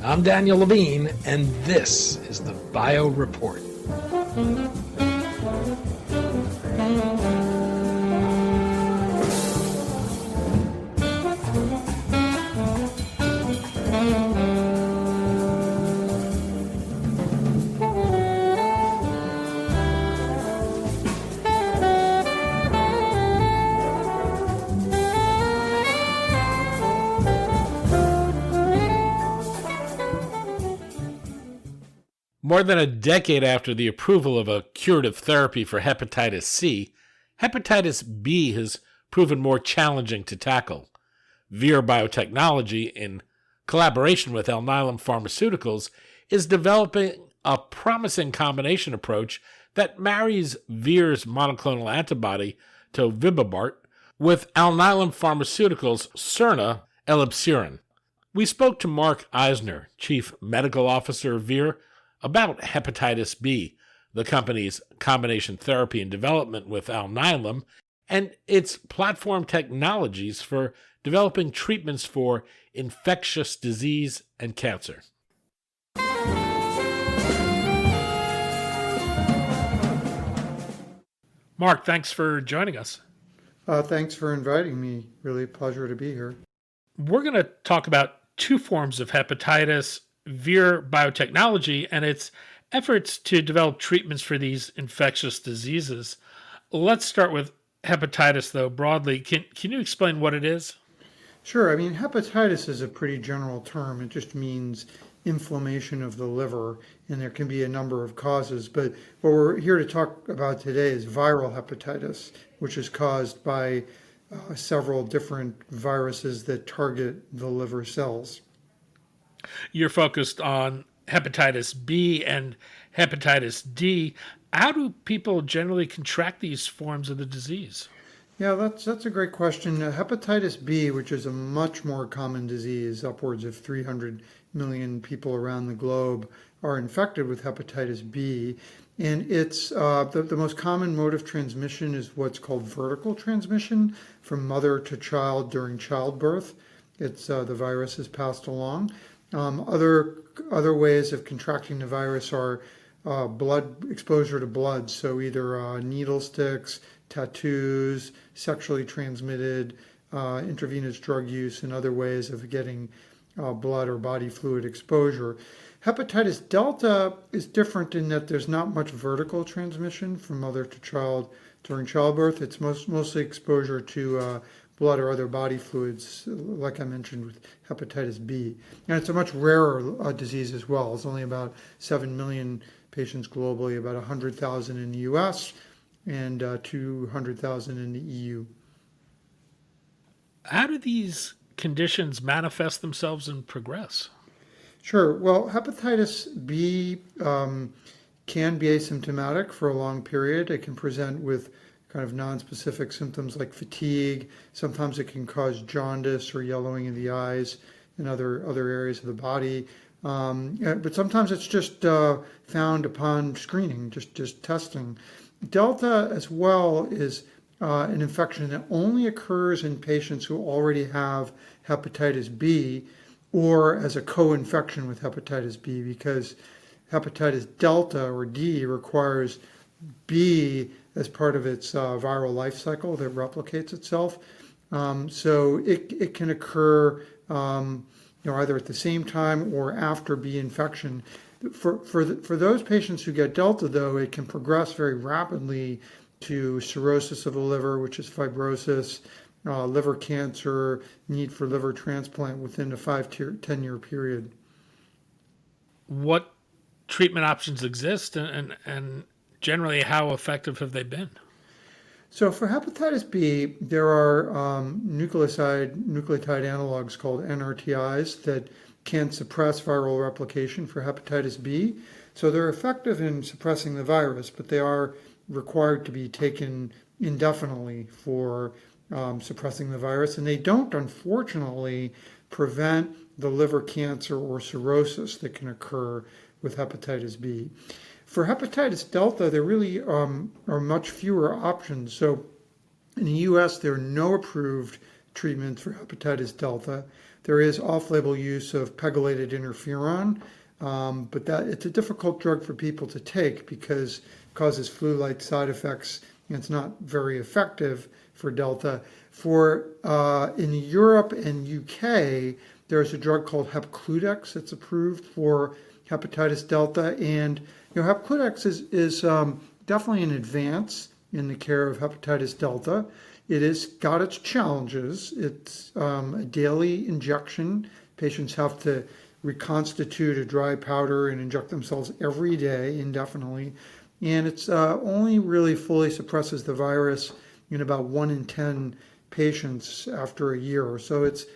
I'm Daniel Levine, and this is the Bio Report. More than a decade after the approval of a curative therapy for hepatitis C, hepatitis B has proven more challenging to tackle. Vir Biotechnology, in collaboration with Alnylam Pharmaceuticals, is developing a promising combination approach that marries Vir's monoclonal antibody, tobivibart, with Alnylam Pharmaceuticals' siRNA, elebsiran. We spoke to Mark Eisner, Chief Medical Officer of Vir, about hepatitis B, the company's combination therapy and development with Alnylam, and its platform technologies for developing treatments for infectious disease and cancer. Mark, thanks for joining us. Thanks for inviting me. Really a pleasure to be here. We're going to talk about two forms of hepatitis, Vir Biotechnology and its efforts to develop treatments for these infectious diseases. Let's start with hepatitis, though, broadly. Can you explain what it is? Sure. I mean, hepatitis is a pretty general term. It just means inflammation of the liver, and there can be a number of causes. But what we're here to talk about today is viral hepatitis, which is caused by several different viruses that target the liver cells. You're focused on hepatitis B and hepatitis D. How do people generally contract these forms of the disease? Yeah, that's a great question. Hepatitis B, which is a much more common disease, upwards of 300 million people around the globe are infected with hepatitis B. And it's the most common mode of transmission is what's called vertical transmission from mother to child during childbirth. It's the virus is passed along. Other ways of contracting the virus are blood exposure to blood, so either needle sticks, tattoos, sexually transmitted, intravenous drug use, and other ways of getting blood or body fluid exposure. Hepatitis delta is different in that there's not much vertical transmission from mother to child during childbirth. It's mostly exposure to blood or other body fluids, like I mentioned with hepatitis B. And it's a much rarer disease as well. It's only about 7 million patients globally, about 100,000 in the US and 200,000 in the EU. How do these conditions manifest themselves and progress? Sure. Well, hepatitis B can be asymptomatic for a long period. It can present with kind of nonspecific symptoms like fatigue. Sometimes it can cause jaundice or yellowing in the eyes and other areas of the body. But sometimes it's just found upon screening, just testing. Delta as well is an infection that only occurs in patients who already have hepatitis B or as a co-infection with hepatitis B, because hepatitis delta or D requires B as part of its viral life cycle that replicates itself. So it can occur either at the same time or after B infection. For those patients who get delta, though, it can progress very rapidly to cirrhosis of the liver, which is fibrosis, liver cancer, need for liver transplant within a 5 to 10 year period. What treatment options exist, and generally how effective have they been? So for hepatitis B, there are nucleotide analogs called NRTIs that can suppress viral replication for hepatitis B. So they're effective in suppressing the virus, but they are required to be taken indefinitely for suppressing the virus. And they don't, unfortunately, prevent the liver cancer or cirrhosis that can occur with hepatitis B. For hepatitis delta, there really are much fewer options. So in the US, there are no approved treatments for hepatitis delta. There is off-label use of pegylated interferon, but that it's a difficult drug for people to take because it causes flu-like side effects and it's not very effective for delta. In Europe and UK, there's a drug called Hepcludex that's approved for hepatitis delta, and Hepcludex is definitely an advance in the care of hepatitis delta. It has got its challenges. It's a daily injection. Patients have to reconstitute a dry powder and inject themselves every day indefinitely. And it's only really fully suppresses the virus in about 1 in 10 patients after a year. So it's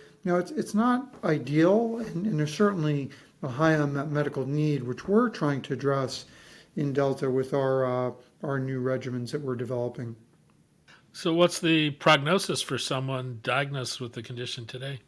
not ideal, and there's certainly a high unmet medical need, which we're trying to address in Delta with our new regimens that we're developing. So what's the prognosis for someone diagnosed with the condition today?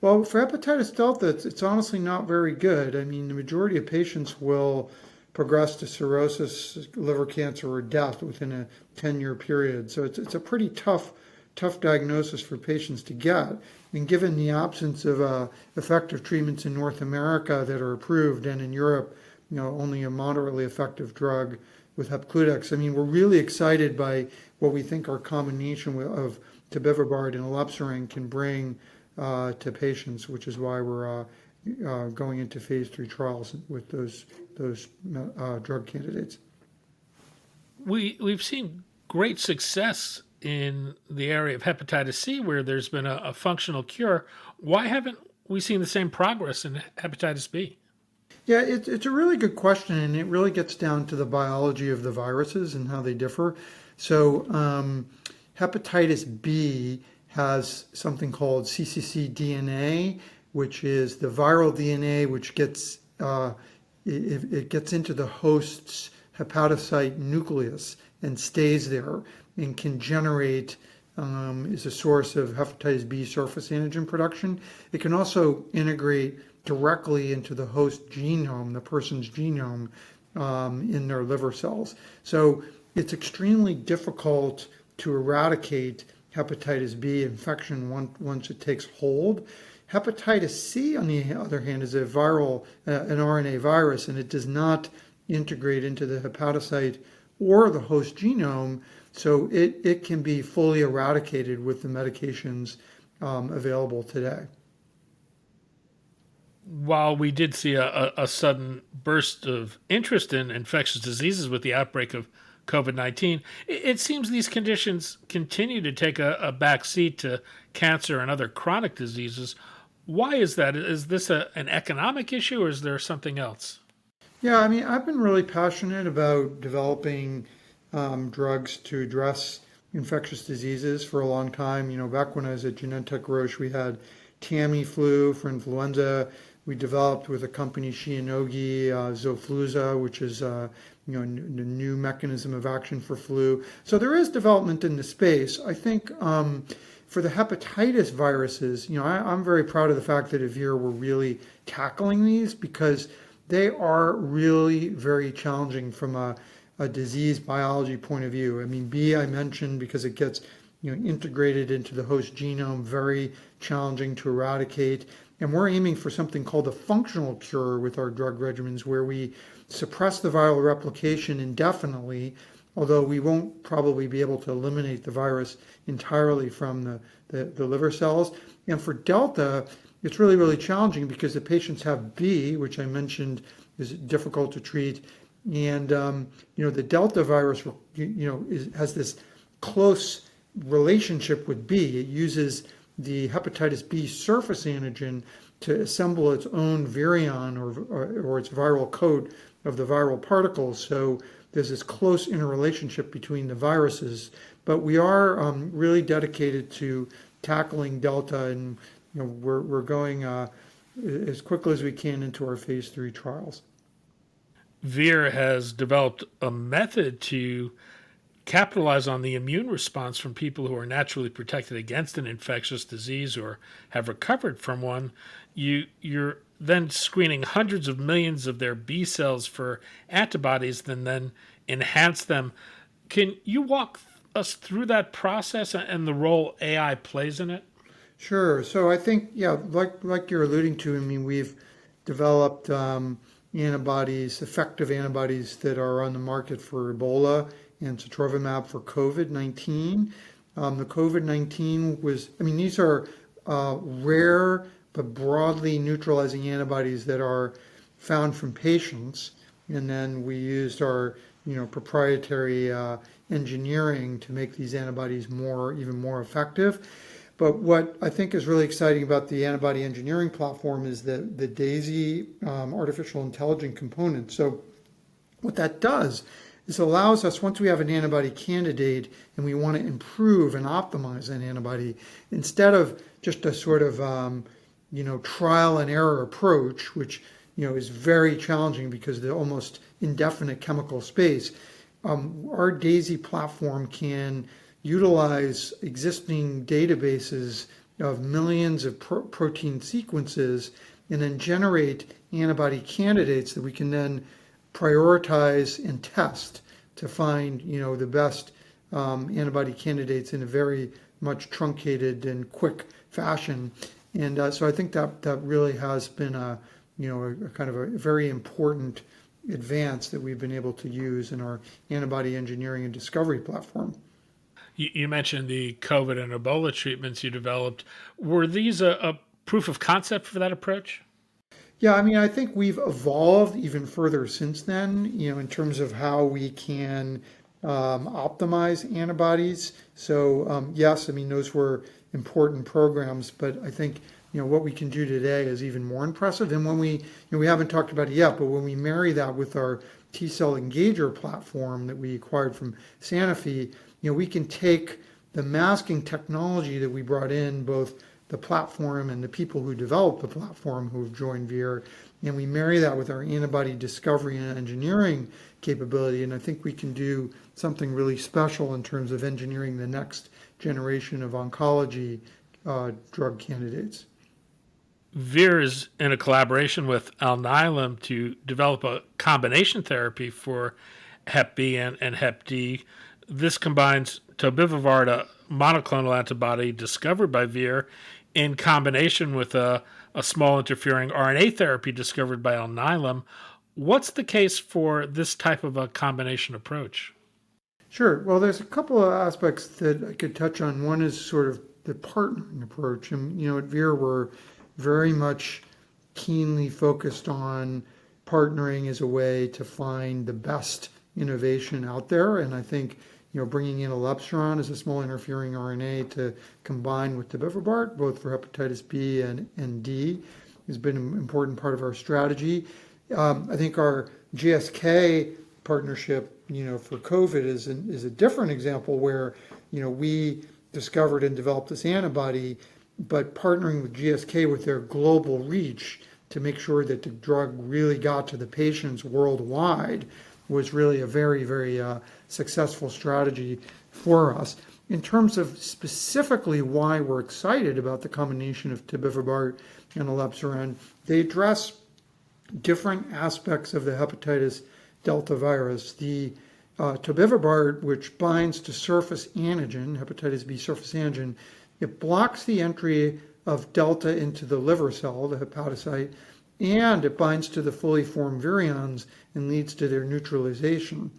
Well, for hepatitis delta, it's honestly not very good. I mean, the majority of patients will progress to cirrhosis, liver cancer, or death within a 10-year period. So it's a pretty tough diagnosis for patients to get. And given the absence of effective treatments in North America that are approved, and in Europe, only a moderately effective drug with Hepcludex, I mean, we're really excited by what we think our combination of tobivibart and elebsiran can bring to patients, which is why we're going into phase 3 trials with those drug candidates. We've seen great success in the area of hepatitis C, where there's been a functional cure. Why haven't we seen the same progress in hepatitis B? Yeah, it's a really good question, and it really gets down to the biology of the viruses and how they differ. So hepatitis B has something called cccDNA, which is the viral DNA which gets it gets into the host's hepatocyte nucleus and stays there and can generate is a source of hepatitis B surface antigen production. It can also integrate directly into the host genome, the person's genome, in their liver cells. So it's extremely difficult to eradicate hepatitis B infection once it takes hold. Hepatitis C, on the other hand, is an RNA virus, and it does not integrate into the hepatocyte or the host genome, so it can be fully eradicated with the medications available today. While we did see a sudden burst of interest in infectious diseases with the outbreak of COVID-19, it seems these conditions continue to take a back seat to cancer and other chronic diseases. Why is that? Is this an economic issue, or is there something else? Yeah, I mean, I've been really passionate about developing drugs to address infectious diseases for a long time. Back when I was at Genentech Roche, we had Tamiflu for influenza. We developed with a company, Shionogi, Xofluza, which is a new mechanism of action for flu. So there is development in the space. I think for the hepatitis viruses, I'm very proud of the fact that at Vir we're really tackling these because they are really very challenging from a disease biology point of view. I mean, B I mentioned because it gets integrated into the host genome, very challenging to eradicate. And we're aiming for something called a functional cure with our drug regimens, where we suppress the viral replication indefinitely, although we won't probably be able to eliminate the virus entirely from the liver cells. And for Delta, it's really, really challenging because the patients have B, which I mentioned is difficult to treat. And, the Delta virus, has this close relationship with B. It uses the hepatitis B surface antigen to assemble its own virion or its viral coat of the viral particles. So there's this close interrelationship between the viruses. But we are really dedicated to tackling Delta, and we're going as quickly as we can into our phase 3 trials. Vir has developed a method to capitalize on the immune response from people who are naturally protected against an infectious disease or have recovered from one. You're then screening hundreds of millions of their B cells for antibodies and then enhance them. Can you walk us through that process and the role AI plays in it? Sure. So I think, yeah, like you're alluding to, I mean, we've developed antibodies, effective antibodies that are on the market for Ebola and sotrovimab for COVID-19. The COVID-19 was, I mean, these are rare but broadly neutralizing antibodies that are found from patients, and then we used our, proprietary engineering to make these antibodies even more effective. But what I think is really exciting about the antibody engineering platform is the DAISY artificial intelligence component. So what that does is allows us, once we have an antibody candidate and we want to improve and optimize an antibody, instead of just a sort of trial and error approach, which is very challenging because of the almost indefinite chemical space, our DAISY platform can utilize existing databases of millions of protein sequences and then generate antibody candidates that we can then prioritize and test to find, the best antibody candidates in a very much truncated and quick fashion. And so I think that really has been a kind of a very important advance that we've been able to use in our antibody engineering and discovery platform. You mentioned the COVID and Ebola treatments you developed. Were these a proof of concept for that approach? Yeah, I mean, I think we've evolved even further since then, in terms of how we can optimize antibodies. So, yes, I mean, those were important programs, but I think, what we can do today is even more impressive. And when we haven't talked about it yet, but when we marry that with our T cell engager platform that we acquired from Sanofi, we can take the masking technology that we brought in, both the platform and the people who developed the platform who have joined Vir, and we marry that with our antibody discovery and engineering capability. And I think we can do something really special in terms of engineering the next generation of oncology drug candidates. Vir is in a collaboration with Alnylam to develop a combination therapy for Hep B and Hep D. This combines tobivibart, a monoclonal antibody discovered by Vir, in combination with a small interfering RNA therapy discovered by Alnylam. What's the case for this type of a combination approach? Sure. Well, there's a couple of aspects that I could touch on. One is sort of the partnering approach. And, at Vir, we're very much keenly focused on partnering as a way to find the best innovation out there. And I think, bringing in elebsiran as a small interfering RNA to combine with tobivibart, both for hepatitis B and D, has been an important part of our strategy. I think our GSK partnership, for COVID is a different example where, we discovered and developed this antibody, but partnering with GSK with their global reach to make sure that the drug really got to the patients worldwide was really a very, very successful strategy for us. In terms of specifically why we're excited about the combination of tobivibart and elebsiran, they address different aspects of the hepatitis delta virus. The tobivibart, which binds to surface antigen, hepatitis B surface antigen, it blocks the entry of delta into the liver cell, the hepatocyte, and it binds to the fully formed virions and leads to their neutralization.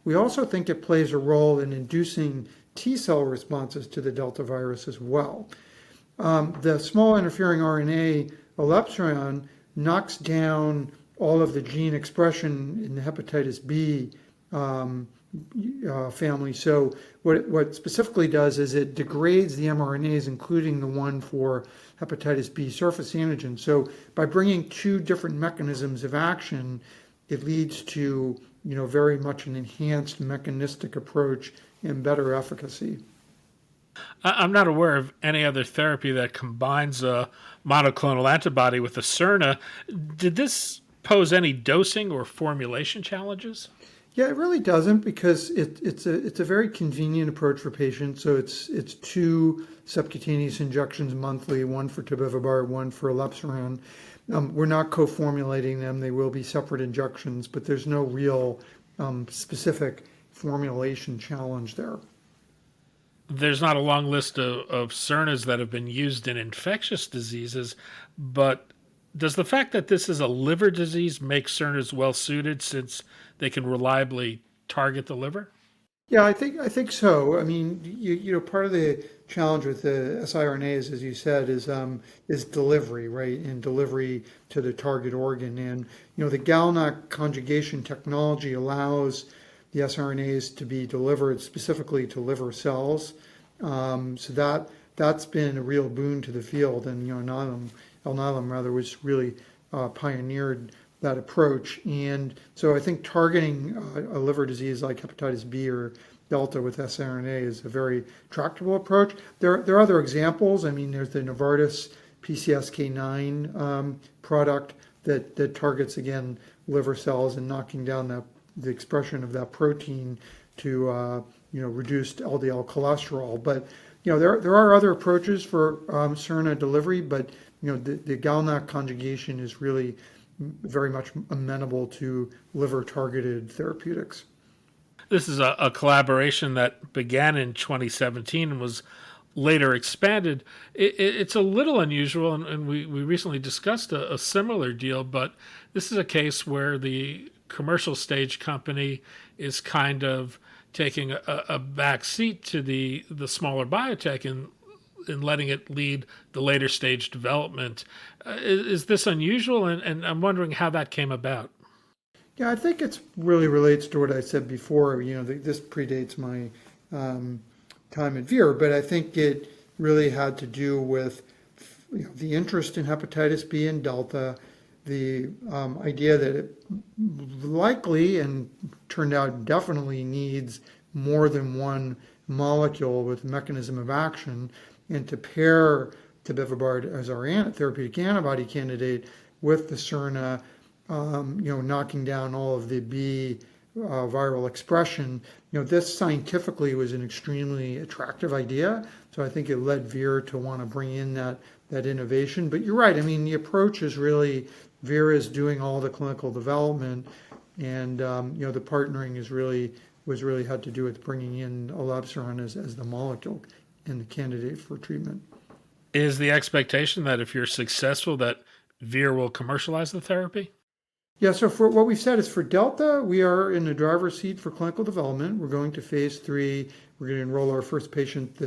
We also think it plays a role in inducing T cell responses to the delta virus as well. The small interfering RNA elebsiran knocks down all of the gene expression in the hepatitis B family. So what it specifically does is it degrades the mRNAs, including the one for hepatitis B surface antigen. So by bringing two different mechanisms of action, it leads to very much an enhanced mechanistic approach and better efficacy. I'm not aware of any other therapy that combines a monoclonal antibody with a siRNA. Did this pose any dosing or formulation challenges? Yeah, it really doesn't because it's a very convenient approach for patients. So it's two subcutaneous injections monthly, one for tobivibart, one for elebsiran. We're not co-formulating them; they will be separate injections, but there's no real specific formulation challenge there. There's not a long list of siRNAs that have been used in infectious diseases, but does the fact that this is a liver disease make siRNAs well suited since they can reliably target the liver? Yeah, I think so. I mean, part of the challenge with the siRNAs, as you said, is delivery, right? And delivery to the target organ. And the GalNAc conjugation technology allows the siRNAs to be delivered specifically to liver cells. So that's been a real boon to the field. And Alnylam rather was really pioneered that approach. And so I think targeting a liver disease like hepatitis B or delta with siRNA is a very tractable approach. There are other examples. I mean, there's the Novartis PCSK9 product that targets, again, liver cells and knocking down the expression of that protein to reduced LDL cholesterol. But there are other approaches for siRNA delivery, but the GalNAc conjugation is really very much amenable to liver-targeted therapeutics. This is a collaboration that began in 2017 and was later expanded. It's a little unusual, and we recently discussed a similar deal, but this is a case where the commercial stage company is kind of taking a back seat to the smaller biotech and letting it lead the later stage development. Is this unusual? And I'm wondering how that came about. Yeah, I think it really relates to what I said before. This predates my time at Vir, but I think it really had to do with the interest in hepatitis B and delta, the idea that it likely and turned out definitely needs more than one molecule with mechanism of action, and to pair tobivibart as our therapeutic antibody candidate with the siRNA, knocking down all of the B viral expression. This scientifically was an extremely attractive idea. So I think it led Vir to want to bring in that innovation. But you're right. I mean, the approach is really Vir is doing all the clinical development, and the partnering was really had to do with bringing in elebsiran as the molecule and the candidate for treatment. Is the expectation that if you're successful, that Vir will commercialize the therapy? Yeah, so for what we've said is for Delta, we are in the driver's seat for clinical development. We're going to phase 3. We're going to enroll our first patient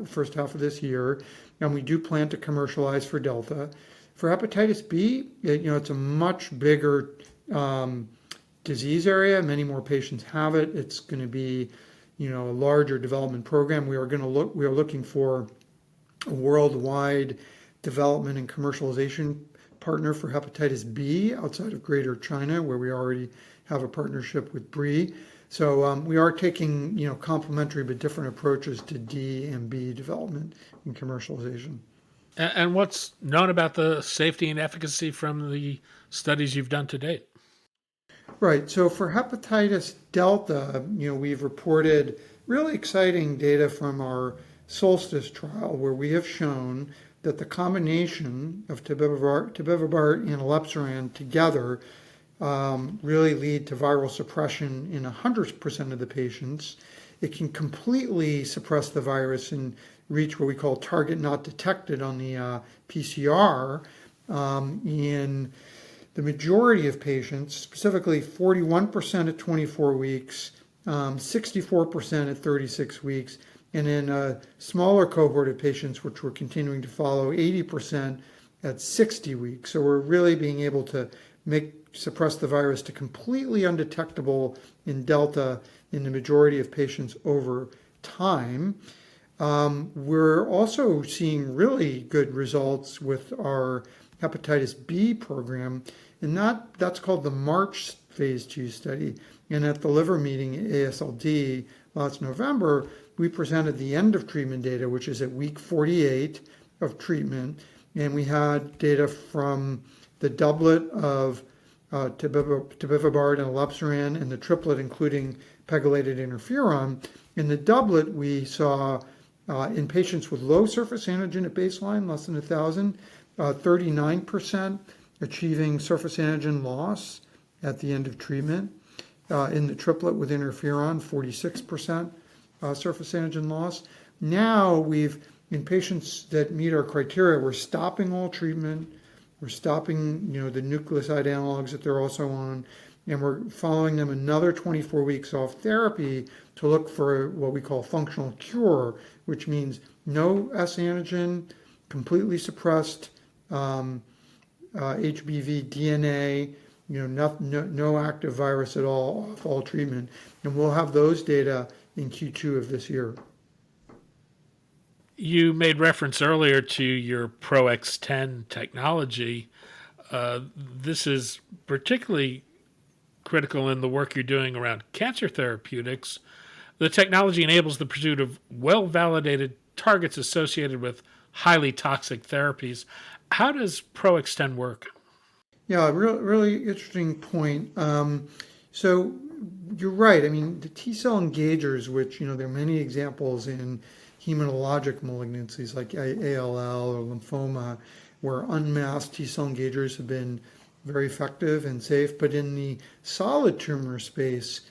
first half of this year, and we do plan to commercialize for Delta. For hepatitis B, it's a much bigger disease area. Many more patients have it. It's going to be, a larger development program. We are looking for a worldwide development and commercialization partner for hepatitis B outside of Greater China, where we already have a partnership with Brie. So we are taking, complementary but different approaches to D and B development and commercialization. And what's known about the safety and efficacy from the studies you've done to date? Right. So for hepatitis delta, we've reported really exciting data from our Solstice trial, where we have shown that the combination of tobivibart and elebsiran together really lead to viral suppression in 100% of the patients. It can completely suppress the virus and reach what we call target not detected on the PCR in the majority of patients, specifically 41% at 24 weeks, 64% at 36 weeks, and in a smaller cohort of patients, which we're continuing to follow, 80% at 60 weeks. So we're really being able to suppress the virus to completely undetectable in Delta in the majority of patients over time. We're also seeing really good results with our hepatitis B program, and that's called the March phase 2 study. And at the liver meeting at AASLD last November, we presented the end of treatment data, which is at week 48 of treatment. And we had data from the doublet of tobivibart and elebsiran and the triplet, including pegylated interferon. In the doublet, we saw in patients with low surface antigen at baseline, less than 1,000, 39% achieving surface antigen loss at the end of treatment. In the triplet with interferon, 46% surface antigen loss. now in patients that meet our criteria, we're stopping all treatment, we're stopping, the nucleoside analogs that they're also on, and we're following them another 24 weeks off therapy to look for what we call functional cure, which means no S antigen, completely suppressed HBV DNA, no active virus at all off all treatment. And we'll have those data in Q2 of this year. You made reference earlier to your ProX10 technology. This is particularly critical in the work you're doing around cancer therapeutics. The technology enables the pursuit of well-validated targets associated with highly toxic therapies. How does ProX10 work? Yeah, really interesting point. So you're right. I mean, the T cell engagers, which, there are many examples in hematologic malignancies like ALL or lymphoma, where unmasked T cell engagers have been very effective and safe. But in the solid tumor space,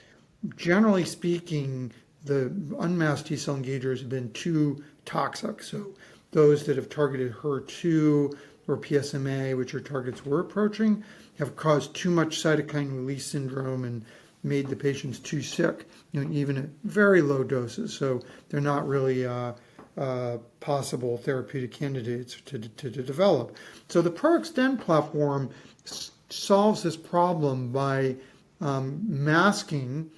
generally speaking, the unmasked T cell engagers have been too toxic. So those that have targeted HER2 or PSMA, which are targets we're approaching, have caused too much cytokine release syndrome and made the patients too sick, even at very low doses. So they're not really possible therapeutic candidates to develop. So the ProXtend platform solves this problem by masking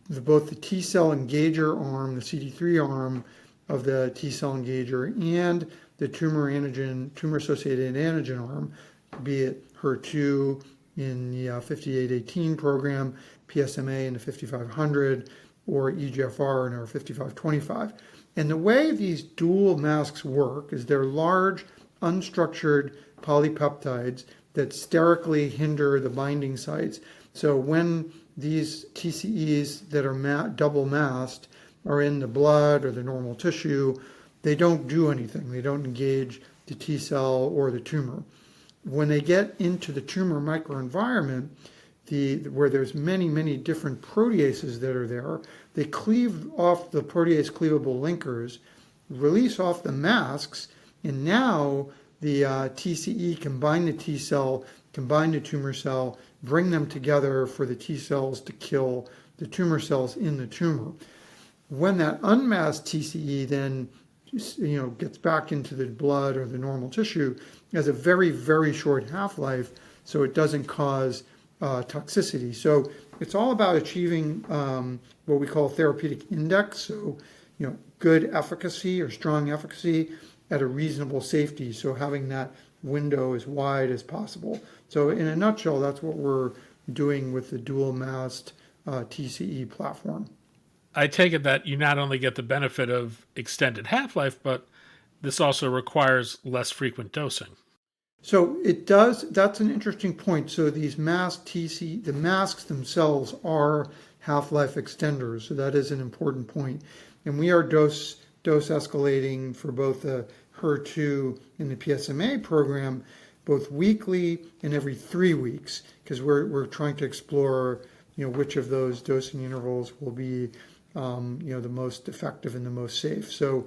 both the T cell engager arm, the CD3 arm of the T cell engager, and the tumor-associated antigen arm, be it HER2 in the 5818 program, PSMA in the 5500, or EGFR in our 5525. And the way these dual masks work is they're large, unstructured polypeptides that sterically hinder the binding sites. So when these TCEs that are double masked are in the blood or the normal tissue, they don't do anything. They don't engage the T cell or the tumor. When they get into the tumor microenvironment, where there's many different proteases that are there, they cleave off the protease cleavable linkers, release off the masks, and now the TCE can bind the T cell, can bind the tumor cell, bring them together for the T cells to kill the tumor cells in the tumor. When that unmasked TCE then gets back into the blood or the normal tissue, it has a very short half-life, so it doesn't cause toxicity. So it's all about achieving what we call therapeutic index, so good efficacy or strong efficacy at a reasonable safety, so having that window as wide as possible. So in a nutshell, that's what we're doing with the dual masked TCE platform. I take it that you not only get the benefit of extended half-life, but this also requires less frequent dosing. So it does. That's an interesting point. So these masked TCE, the masks themselves are half-life extenders. So that is an important point. And we are dose escalating for both the HER2 and the PSMA program, both weekly and every 3 weeks, because we're trying to explore, which of those dosing intervals will be, the most effective and the most safe. So,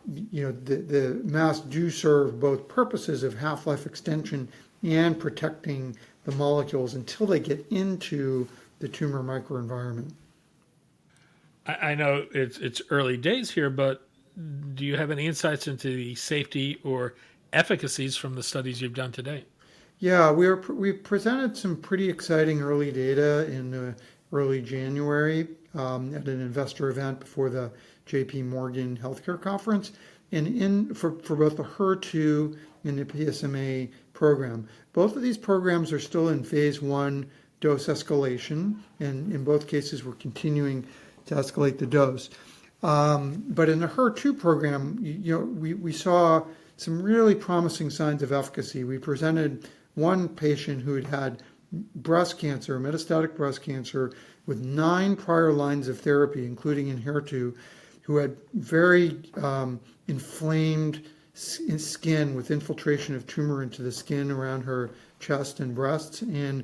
the masks do serve both purposes of half-life extension and protecting the molecules until they get into the tumor microenvironment. I know it's early days here, but do you have any insights into the safety or efficacies from the studies you've done to date? Yeah, we presented some pretty exciting early data in early January at an investor event before the JP Morgan Healthcare Conference, and for both the HER2 and the PSMA program. Both of these programs are still in phase 1 dose escalation, and in both cases we're continuing to escalate the dose. But in the HER2 program, we saw some really promising signs of efficacy. We presented one patient who had breast cancer, metastatic breast cancer, with 9 prior lines of therapy, including in HER2, who had very inflamed skin with infiltration of tumor into the skin around her chest and breasts. And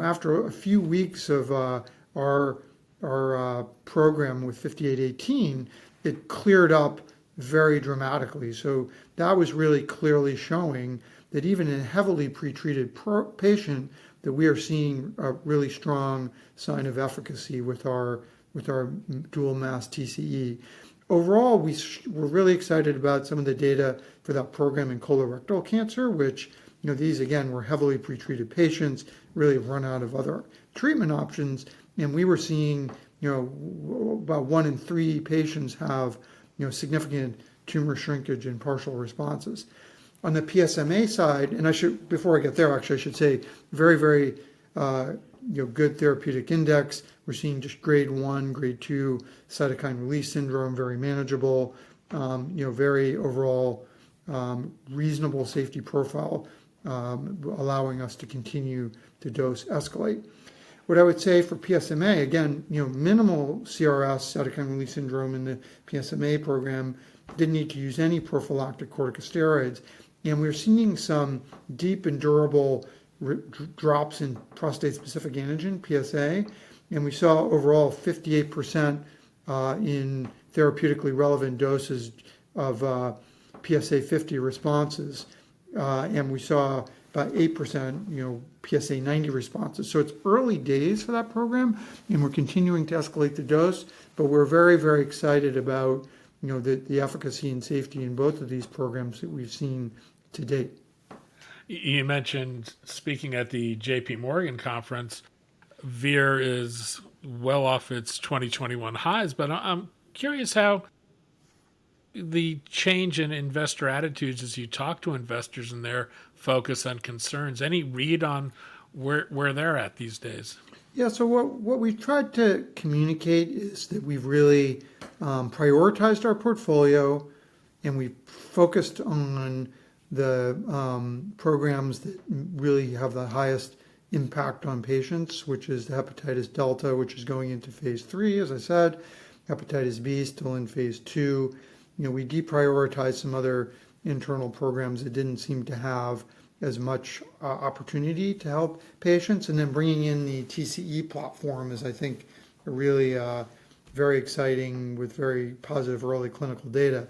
after a few weeks of our program with 5818, it cleared up very dramatically. So that was really clearly showing that even in a heavily pretreated patient, that we are seeing a really strong sign of efficacy with our dual mass TCE. Overall, we're really excited about some of the data for that program in colorectal cancer, which, these again were heavily pretreated patients, really have run out of other treatment options, and we were seeing, about 1 in 3 patients have, significant tumor shrinkage and partial responses. On the PSMA side, and before I get there, actually, I should say very, very, good therapeutic index. We're seeing just grade 1, grade 2 cytokine release syndrome, very manageable, very overall reasonable safety profile, allowing us to continue to dose escalate. What I would say for PSMA, again, minimal CRS, cytokine release syndrome in the PSMA program, didn't need to use any prophylactic corticosteroids, and we're seeing some deep and durable drops in prostate-specific antigen, PSA, and we saw overall 58% in therapeutically relevant doses of PSA 50 responses, and we saw about 8%, PSA 90 responses. So it's early days for that program, and we're continuing to escalate the dose, but we're very, very excited about, the efficacy and safety in both of these programs that we've seen to date. You mentioned, speaking at the JP Morgan conference, Vir is well off its 2021 highs, but I'm curious how the change in investor attitudes as you talk to investors and their focus on concerns. Any read on where they're at these days? Yeah, so what we've tried to communicate is that we've really prioritized our portfolio, and we've focused on the programs that really have the highest impact on patients, which is the hepatitis delta, which is going into phase 3, as I said, hepatitis B still in phase 2. We deprioritized some other internal programs that didn't seem to have as much opportunity to help patients, and then bringing in the TCE platform is, I think, really very exciting with very positive early clinical data.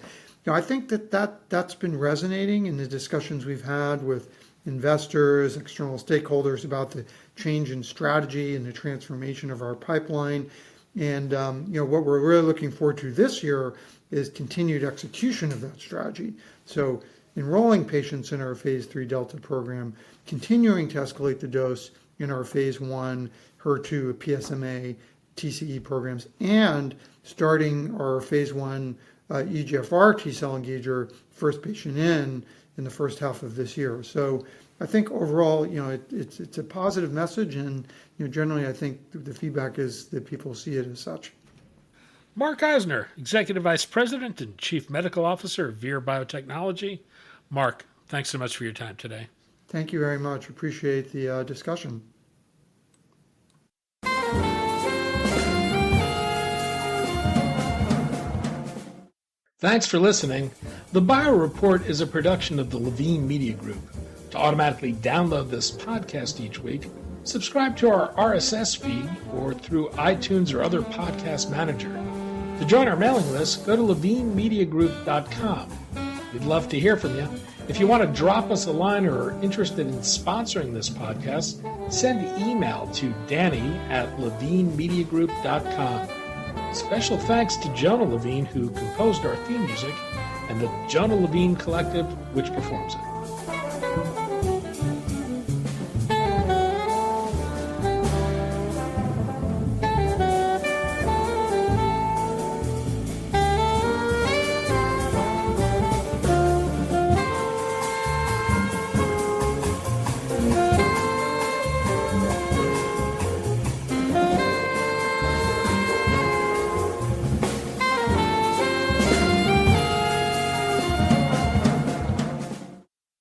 I think that's been resonating in the discussions we've had with investors, external stakeholders about the change in strategy and the transformation of our pipeline. And what we're really looking forward to this year is continued execution of that strategy. So enrolling patients in our phase 3 Delta program, continuing to escalate the dose in our phase 1 HER2 PSMA TCE programs, and starting our phase 1 EGFR T-cell engager, first patient in the first half of this year. So I think overall, it's a positive message, and generally I think the feedback is that people see it as such. Mark Eisner, Executive Vice President and Chief Medical Officer of Vir Biotechnology. Mark, thanks so much for your time today. Thank you very much. Appreciate the discussion. Thanks for listening. The Bio Report is a production of the Levine Media Group. To automatically download this podcast each week, subscribe to our RSS feed or through iTunes or other podcast manager. To join our mailing list, go to levinemediagroup.com. We'd love to hear from you. If you want to drop us a line or are interested in sponsoring this podcast, send an email to danny@levinemediagroup.com. Special thanks to Jonah Levine, who composed our theme music, and the Jonah Levine Collective, which performs it.